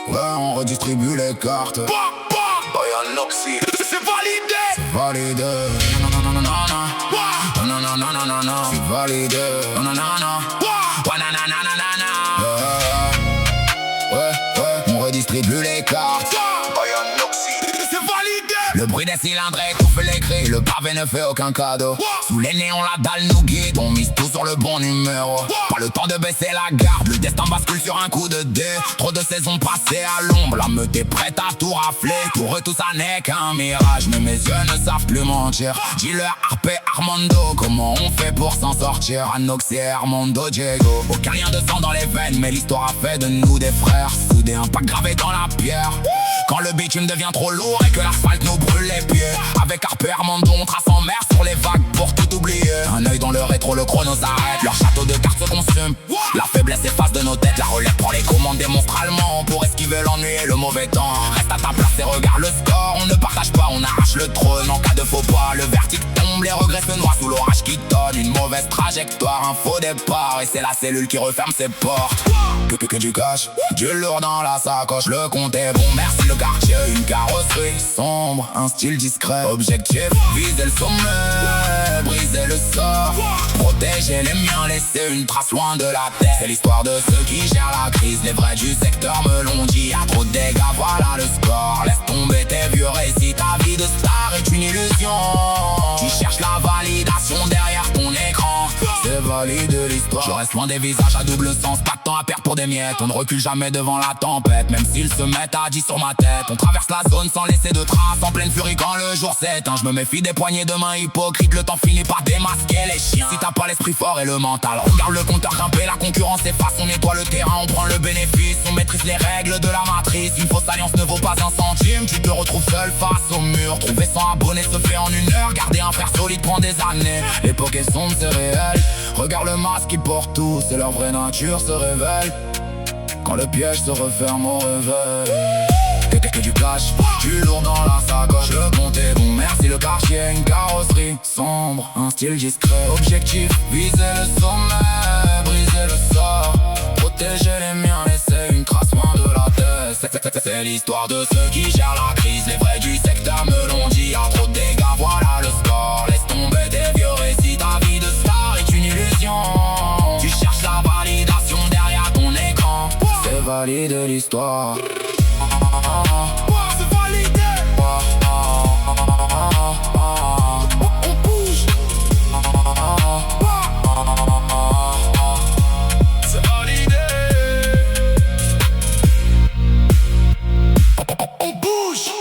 Ouais, on redistribue les cartes. Boyan Oxy, c'est validé. C'est validé. Non, non, non, non, non, non. Non, non, non, non, non, non. C'est validé. Non, non, non, non. Ouais, non, non, non, non, non. Ouais, on redistribue les cartes. Boyan Oxy, c'est validé. Le bruit des cylindres étouffe les cris. Le pavé ne fait aucun cadeau. Sous les néons, la dalle nous guide. On mise tout sur le bon numéro. Pas le temps de baisser la garde. Le destin bascule sur un coup de dé. Trop de saisons passées à l'ombre. La meute est prête à tout rafler. Pour eux tout ça n'est qu'un mirage. Mais mes yeux ne savent plus mentir. Dis-leur Harpe Armando. Comment on fait pour s'en sortir? Anox et Armando Diego. Aucun lien de sang dans les veines. Mais l'histoire a fait de nous des frères soudés. Un pacte gravé dans la pierre. Quand le bitume devient trop lourd et que l'asphalte nous brûle les pieds. Avec Harpe Armando on trace en mer sur les vagues pour tout oublier. Un œil dans le rétro, le chrono s'arrête. Leur château de cartes se consume. La faiblesse efface de nos têtes. La relève prend les commandes démonstralement. Pour esquiver l'ennui et le mauvais temps. Reste à ta place et regarde le score. On ne partage pas, on arrache le trône. En cas de faux pas, le vertige tombe. Les regrets se noient sous l'orage qui donne. Une mauvaise trajectoire, un faux départ. Et c'est la cellule qui referme ses portes. Que du cash, du lourd dans la sacoche. Le compte est bon, merci le quartier. Une carrosserie sombre, un style discret. Objectif, viser le sommet, briser le sort. Protéger les miens, laisser une trace loin de la terre. C'est l'histoire de ceux qui gèrent la crise. Les vrais du secteur me l'ont dit. Y'a trop de dégâts, voilà le score. Laisse tomber tes vieux récits. Ta vie de star est une illusion. Tu cherches la validation derrière ton écran. C'est valide l'histoire. Je reste loin des visages à double sens. Pas de temps à perdre pour des miettes. On ne recule jamais devant la tempête. Même s'ils se mettent à 10 sur ma tête. On traverse la zone sans laisser de traces. En pleine furie quand le jour s'éteint. Je me méfie des poignées de main hypocrites. Le temps finit par démasquer les chiens. Si t'as pas l'esprit fort et le mental, regarde le compteur grimper. La concurrence efface, on nettoie le terrain. On prend le bénéfice, on maîtrise les règles de la matrice. Une fausse alliance ne vaut pas un centime. Tu te retrouves seul face au mur. Trouver 100 abonnés se fait en une heure. Garder un frère solide prend des années. L'époque est sombre, c'est réel. Regarde le masque qui porte tous, et leur vraie nature se révèle quand le piège se referme au réveil. Que du cash, du lourd dans la sacoche. Le compte est bon, merci le quartier. Une carrosserie sombre, un style discret. Objectif, viser le sommet, briser le sort. Protéger les miens, laisser une trace loin de la tête. C'est l'histoire de ceux qui gèrent la crise. Les vrais du secteur me l'ont dit. Y'a trop de dégâts, voilà le score. Laisse tomber tes vieux récits. Ta vie de star est une illusion. Tu cherches la validation derrière ton écran. C'est valide l'histoire. C'est validé. On bouge. C'est validé. On bouge.